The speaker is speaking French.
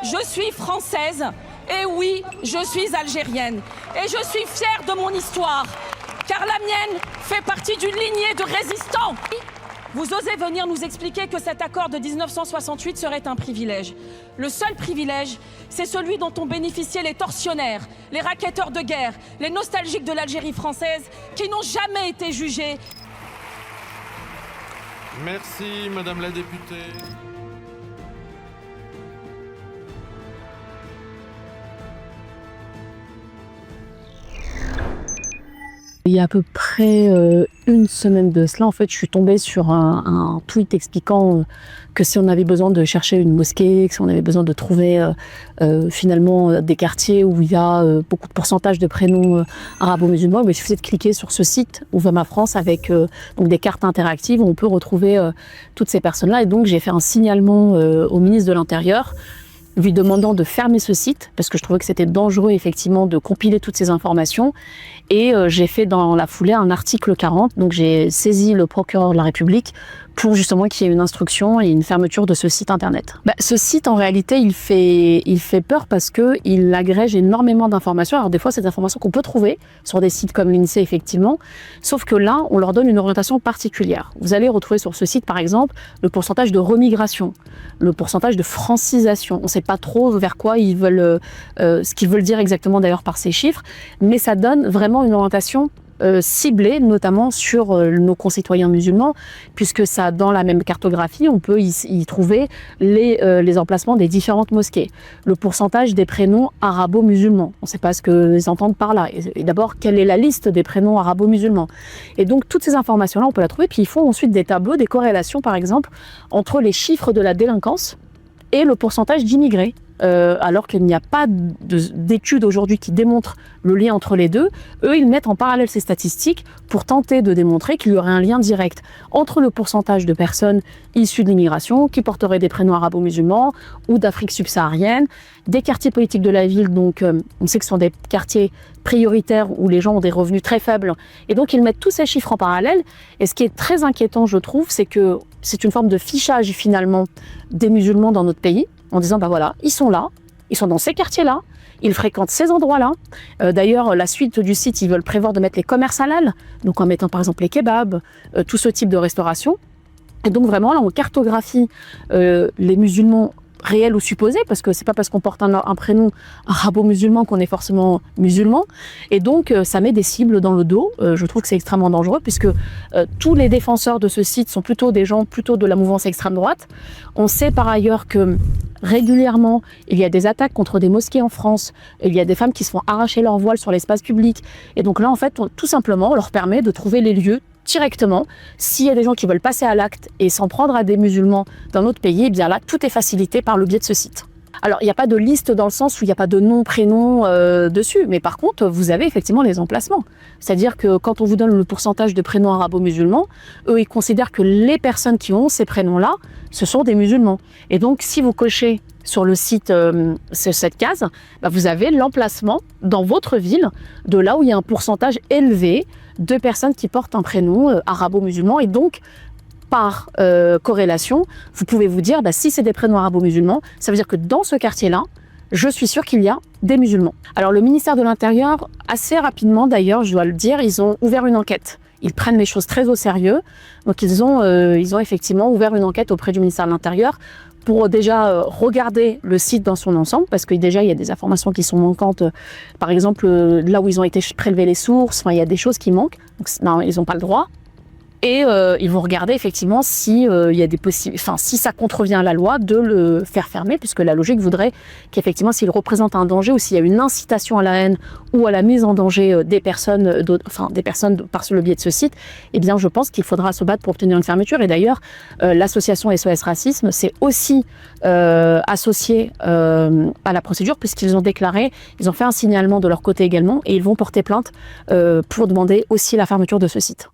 je suis française et oui, je suis algérienne. Et je suis fière de mon histoire, car la mienne fait partie d'une lignée de résistants. Vous osez venir nous expliquer que cet accord de 1968 serait un privilège. Le seul privilège, c'est celui dont ont bénéficié les tortionnaires, les racketteurs de guerre, les nostalgiques de l'Algérie française, qui n'ont jamais été jugés. Merci, Madame la députée. Il y a à peu près une semaine de cela, en fait, je suis tombée sur un tweet expliquant que si on avait besoin de chercher une mosquée, que si on avait besoin de trouver finalement des quartiers où il y a beaucoup de pourcentage de prénoms arabo-musulmans, il suffisait de cliquer sur ce site Ouvre ma France avec donc des cartes interactives où on peut retrouver toutes ces personnes-là. Et donc j'ai fait un signalement au ministre de l'Intérieur, lui demandant de fermer ce site, parce que je trouvais que c'était dangereux, effectivement, de compiler toutes ces informations. Et j'ai fait dans la foulée un article 40, donc j'ai saisi le procureur de la République pour justement qu'il y ait une instruction et une fermeture de ce site internet. Ce site, en réalité, il fait peur parce qu'il agrège énormément d'informations. Alors des fois, c'est des informations qu'on peut trouver sur des sites comme l'INSEE, effectivement, sauf que là, on leur donne une orientation particulière. Vous allez retrouver sur ce site, par exemple, le pourcentage de remigration, le pourcentage de francisation. On ne sait pas trop vers quoi ils veulent, ce qu'ils veulent dire exactement d'ailleurs par ces chiffres, mais ça donne vraiment une orientation ciblée, notamment sur nos concitoyens musulmans, puisque ça, dans la même cartographie, on peut y trouver les emplacements des différentes mosquées, le pourcentage des prénoms arabo-musulmans. On ne sait pas ce qu'ils entendent par là. Et d'abord, quelle est la liste des prénoms arabo-musulmans? Et donc, toutes ces informations-là, on peut la trouver. Puis, ils font ensuite des tableaux, des corrélations, par exemple, entre les chiffres de la délinquance et le pourcentage d'immigrés. Alors qu'il n'y a pas d'études aujourd'hui qui démontrent le lien entre les deux, eux, ils mettent en parallèle ces statistiques pour tenter de démontrer qu'il y aurait un lien direct entre le pourcentage de personnes issues de l'immigration qui porteraient des prénoms arabo-musulmans ou d'Afrique subsaharienne, des quartiers politiques de la ville, donc on sait que ce sont des quartiers prioritaires où les gens ont des revenus très faibles, et donc ils mettent tous ces chiffres en parallèle. Et ce qui est très inquiétant, je trouve, c'est que c'est une forme de fichage finalement des musulmans dans notre pays, en disant, voilà, ils sont là, ils sont dans ces quartiers-là, ils fréquentent ces endroits-là. D'ailleurs, la suite du site, ils veulent prévoir de mettre les commerces halal, donc en mettant par exemple les kebabs, tout ce type de restauration. Et donc vraiment, là, on cartographie les musulmans réels ou supposés, parce que c'est pas parce qu'on porte un prénom arabo-musulman qu'on est forcément musulman. Et donc, ça met des cibles dans le dos. Je trouve que c'est extrêmement dangereux, puisque tous les défenseurs de ce site sont plutôt des gens plutôt de la mouvance extrême droite. On sait par ailleurs que régulièrement, il y a des attaques contre des mosquées en France. Il y a des femmes qui se font arracher leur voile sur l'espace public. Et donc là, en fait, tout simplement, on leur permet de trouver les lieux directement. S'il y a des gens qui veulent passer à l'acte et s'en prendre à des musulmans dans notre pays, eh bien là, tout est facilité par le biais de ce site. Alors, il n'y a pas de liste dans le sens où il n'y a pas de nom, prénom dessus, mais par contre, vous avez effectivement les emplacements. C'est-à-dire que quand on vous donne le pourcentage de prénoms arabo-musulmans, eux, ils considèrent que les personnes qui ont ces prénoms-là, ce sont des musulmans. Et donc, si vous cochez sur le site cette case, vous avez l'emplacement dans votre ville de là où il y a un pourcentage élevé de personnes qui portent un prénom arabo-musulman. Et donc, par corrélation, vous pouvez vous dire, si c'est des prénoms arabo-musulmans, ça veut dire que dans ce quartier-là, je suis sûre qu'il y a des musulmans. Alors le ministère de l'Intérieur, assez rapidement d'ailleurs, je dois le dire, ils ont ouvert une enquête. Ils prennent les choses très au sérieux. Donc ils ont effectivement ouvert une enquête auprès du ministère de l'Intérieur pour déjà regarder le site dans son ensemble, parce que déjà il y a des informations qui sont manquantes. Par exemple, là où ils ont été prélevés les sources, il y a des choses qui manquent. Donc, non, ils n'ont pas le droit. Et ils vont regarder effectivement si il y a si ça contrevient à la loi, de le faire fermer, puisque la logique voudrait qu'effectivement, s'il représente un danger ou s'il y a une incitation à la haine ou à la mise en danger des personnes par le biais de ce site, eh bien, je pense qu'il faudra se battre pour obtenir une fermeture. Et d'ailleurs, l'association SOS Racisme s'est aussi associée à la procédure, puisqu'ils ont déclaré, ils ont fait un signalement de leur côté également, et ils vont porter plainte pour demander aussi la fermeture de ce site.